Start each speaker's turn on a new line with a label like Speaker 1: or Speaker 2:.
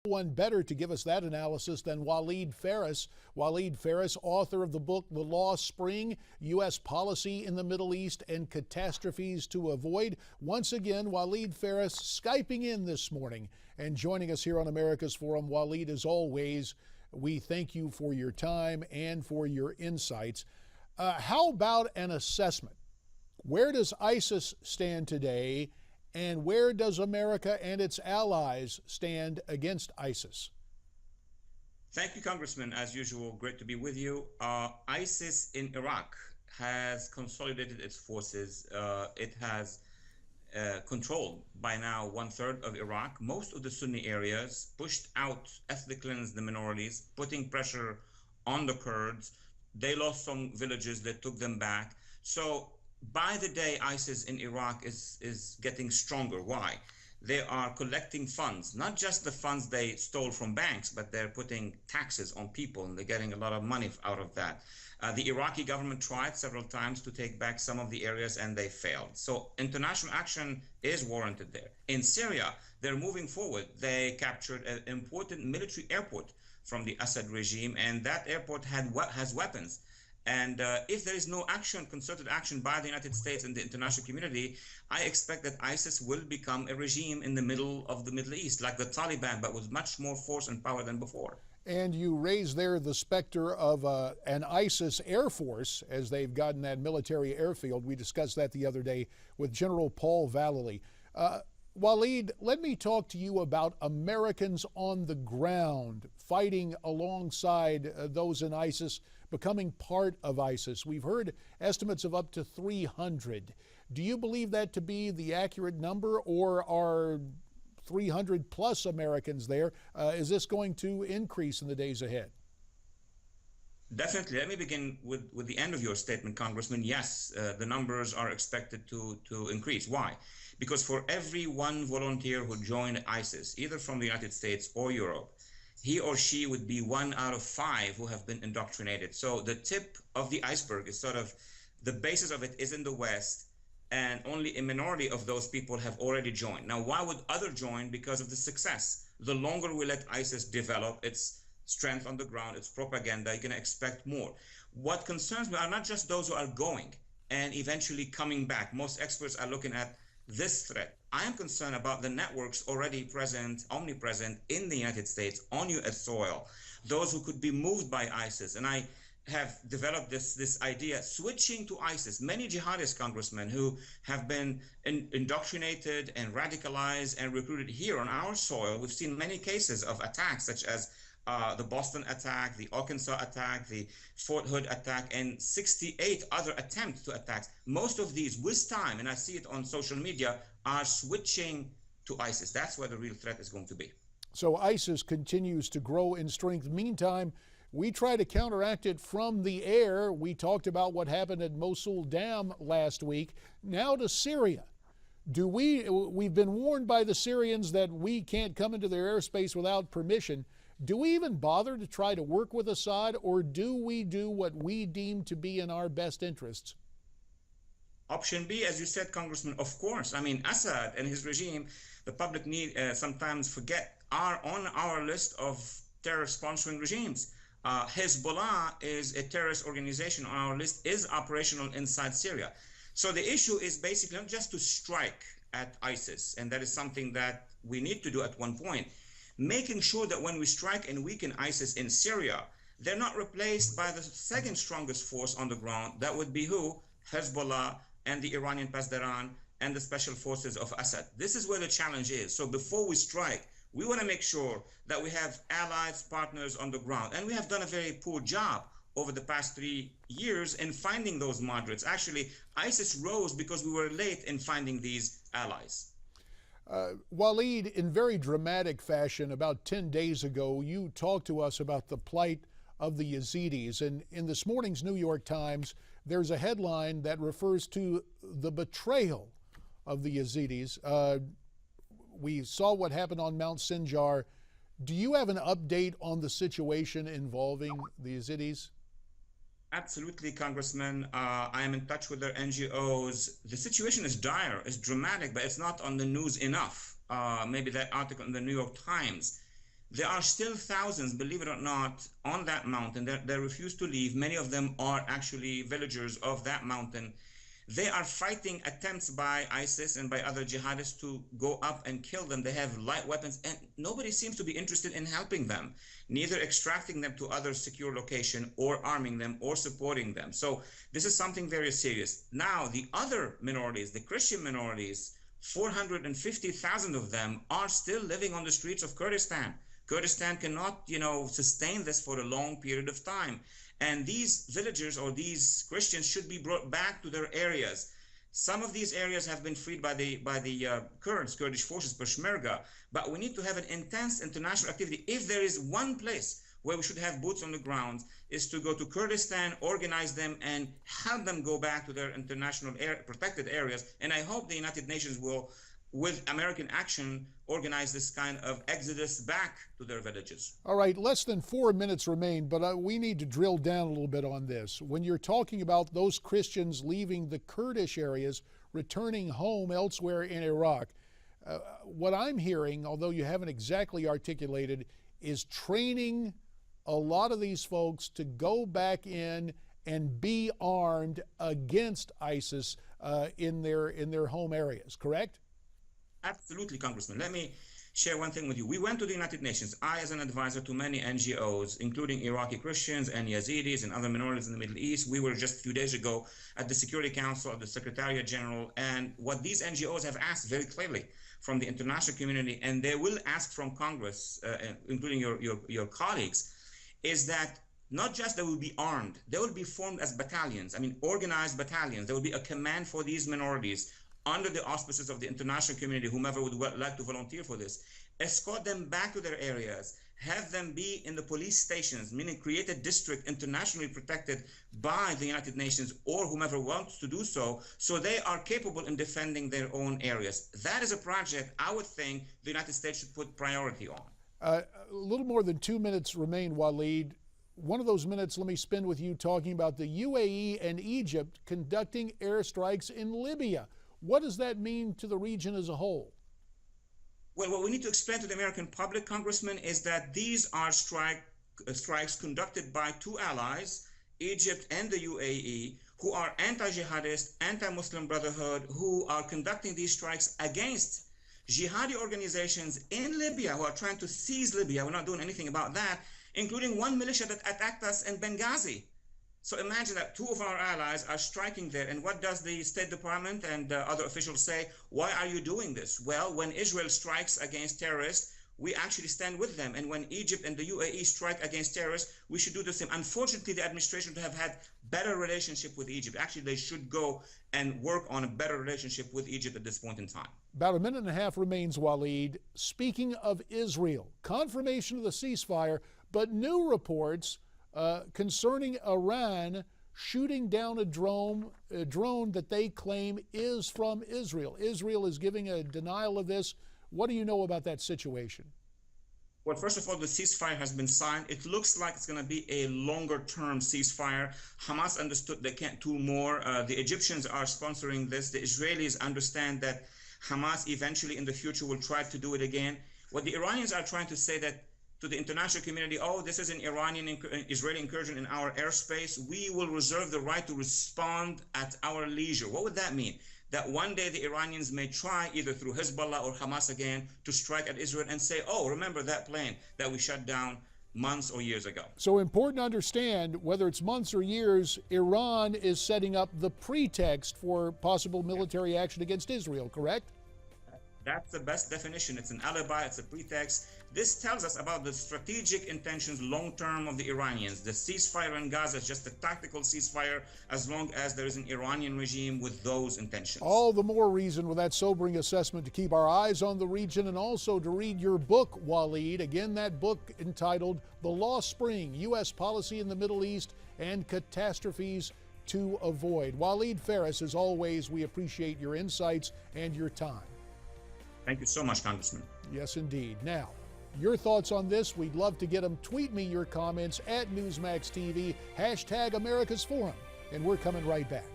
Speaker 1: One better to give us that analysis than Walid Phares. Walid Phares, author of the book The Lost Spring, U.S. Policy in the Middle East and Catastrophes to Avoid. Once again, Walid Phares Skyping in this morning and joining us here on America's Forum. Walid, as always, we thank you for your time and for your insights. How about an assessment? Where does ISIS stand today? And where does America and its allies stand against ISIS?
Speaker 2: Thank you, Congressman. As usual, great to be with you. ISIS in Iraq has consolidated its forces. It has controlled by now 1/3 of Iraq, most of the Sunni areas, pushed out, ethnically cleansed the minorities, putting pressure on the Kurds. They lost some villages, they took them back. So by the day, ISIS in Iraq is getting stronger. Why? They are collecting funds, not just the funds they stole from banks, but they're putting taxes on people, and they're getting a lot of money out of that. The Iraqi government tried several times to take back some of the areas, and they failed. So international action is warranted there. In Syria, they're moving forward. They captured an important military airport from the Assad regime, and that airport has weapons. And if there is no action, concerted action by the United States and the international community, I expect that ISIS will become a regime in the middle of the Middle East, like the Taliban, but with much more force and power than before.
Speaker 1: And you raise there the specter of an ISIS Air Force, as they've gotten that military airfield. We discussed that the other day with General Paul Vallely. Walid, let me talk to you about Americans on the ground fighting alongside those in ISIS, becoming part of ISIS. We've heard estimates of up to 300. Do you believe that to be the accurate number, or are 300 plus Americans there? Is this going to increase in the days ahead?
Speaker 2: Definitely. Let me begin with the end of your statement, Congressman. Yes, the numbers are expected to increase. Why? Because for every one volunteer who joined ISIS, either from the United States or Europe, he or she would be 1 out of 5 who have been indoctrinated. So the tip of the iceberg is sort of, the basis of it is in the West, and only a minority of those people have already joined. Now, why would others join? Because of the success. The longer we let ISIS develop its strength on the ground, its propaganda, you're going to expect more. What concerns me are not just those who are going and eventually coming back. Most experts are looking at this threat. I am concerned about the networks already present, omnipresent in the United States, on U.S. soil, those who could be moved by ISIS. And I have developed this idea, switching to ISIS. Many jihadists, Congressman, who have been indoctrinated and radicalized and recruited here on our soil. We've seen many cases of attacks, such as the Boston attack, the Arkansas attack, the Fort Hood attack, and 68 other attempts to attacks. Most of these, with time, and I see it on social media, are switching to ISIS. That's where the real threat is going to be.
Speaker 1: So ISIS continues to grow in strength. Meantime, we try to counteract it from the air. We talked about what happened at Mosul Dam last week. Now to Syria. We've been warned by the Syrians that we can't come into their airspace without permission. Do we even bother to try to work with Assad, or do we do what we deem to be in our best interests?
Speaker 2: Option B, as you said, Congressman, of course. I mean, Assad and his regime, the public sometimes forget, are on our list of terror-sponsoring regimes. Hezbollah is a terrorist organization on our list, is operational inside Syria. So the issue is basically not just to strike at ISIS, and that is something that we need to do at one point, making sure that when we strike and weaken ISIS in Syria, they're not replaced by the second strongest force on the ground. That would be who? Hezbollah and the Iranian Pasdaran and the special forces of Assad. This is where the challenge is. So before we strike, we want to make sure that we have allies, partners on the ground. And we have done a very poor job over the past 3 years in finding those moderates. Actually, ISIS rose because we were late in finding these allies.
Speaker 1: Walid, in very dramatic fashion, about 10 days ago, you talked to us about the plight of the Yazidis. And in this morning's New York Times, there's a headline that refers to the betrayal of the Yazidis. We saw what happened on Mount Sinjar. Do you have an update on the situation involving the Yazidis?
Speaker 2: Absolutely, Congressman. I am in touch with their NGOs. The situation is dire, it's dramatic, but it's not on the news enough. Maybe that article in the New York Times There are still thousands, believe it or not, on that mountain that they refuse to leave. Many of them are actually villagers of that mountain. They are fighting attempts by ISIS and by other jihadists to go up and kill them. They have light weapons, and nobody seems to be interested in helping them, neither extracting them to other secure location or arming them or supporting them. So this is something very serious. Now, the other minorities, the Christian minorities, 450,000 of them are still living on the streets of Kurdistan. Kurdistan cannot, sustain this for a long period of time. And these villagers or these Christians should be brought back to their areas. Some of these areas have been freed by the Kurdish forces, Peshmerga, but we need to have an intense international activity. If there is one place where we should have boots on the ground, is to go to Kurdistan, organize them, and help them go back to their international protected areas. And I hope the United Nations will, with American action, organize this kind of exodus back to their villages.
Speaker 1: All right, less than 4 minutes remain, but we need to drill down a little bit on this. When you're talking about those Christians leaving the Kurdish areas, returning home elsewhere in Iraq, what I'm hearing, although you haven't exactly articulated, is training a lot of these folks to go back in and be armed against ISIS in their home areas, correct?
Speaker 2: Absolutely, Congressman. Let me share one thing with you. We went to the United Nations, I as an advisor to many NGOs, including Iraqi Christians and Yazidis and other minorities in the Middle East. We were just a few days ago at the Security Council of the Secretariat General, and what these NGOs have asked very clearly from the international community, and they will ask from Congress, including your colleagues, is that not just they will be armed, they will be formed as battalions, organized battalions. There will be a command for these minorities under the auspices of the international community, whomever would like to volunteer for this, escort them back to their areas, have them be in the police stations, meaning create a district internationally protected by the United Nations or whomever wants to do so, so they are capable in defending their own areas. That is a project I would think the United States should put priority on.
Speaker 1: A little more than 2 minutes remain, Walid. One of those minutes let me spend with you talking about the UAE and Egypt conducting airstrikes in Libya. What does that mean to the region as a whole?
Speaker 2: Well, what we need to explain to the American public, Congressman, is that these are strikes conducted by two allies, Egypt and the UAE, who are anti-jihadist, anti-Muslim Brotherhood, who are conducting these strikes against jihadi organizations in Libya who are trying to seize Libya. We're not doing anything about that, including one militia that attacked us in Benghazi. So imagine that two of our allies are striking there. And what does the State Department and other officials say? Why are you doing this? Well, when Israel strikes against terrorists, we actually stand with them. And when Egypt and the UAE strike against terrorists, we should do the same. Unfortunately, the administration to have had better relationship with Egypt. Actually, they should go and work on a better relationship with Egypt at this point in time.
Speaker 1: About a minute and a half remains, Walid. Speaking of Israel, confirmation of the ceasefire, but new reports concerning Iran shooting down a drone that they claim is from Israel. Israel is giving a denial of this. What do you know about that situation?
Speaker 2: Well, first of all, the ceasefire has been signed. It looks like it's going to be a longer-term ceasefire. Hamas understood they can't do more. The Egyptians are sponsoring this. The Israelis understand that Hamas eventually in the future will try to do it again. What the Iranians are trying to say that to the international community, oh, this is an Israeli incursion in our airspace. We will reserve the right to respond at our leisure. What would that mean? That one day the Iranians may try, either through Hezbollah or Hamas again, to strike at Israel and say, oh, remember that plane that we shut down months or years ago.
Speaker 1: So important to understand, whether it's months or years, Iran is setting up the pretext for possible military action against Israel, correct?
Speaker 2: That's the best definition. It's an alibi, it's a pretext. This tells us about the strategic intentions long-term of the Iranians. The ceasefire in Gaza is just a tactical ceasefire as long as there is an Iranian regime with those intentions.
Speaker 1: All the more reason with that sobering assessment to keep our eyes on the region and also to read your book, Walid. Again, that book entitled The Lost Spring, U.S. Policy in the Middle East and Catastrophes to Avoid. Walid Phares, as always, we appreciate your insights and your time.
Speaker 2: Thank you so much, Congressman.
Speaker 1: Yes, indeed. Now, your thoughts on this, we'd love to get them. Tweet me your comments at Newsmax TV, #America's Forum, and we're coming right back.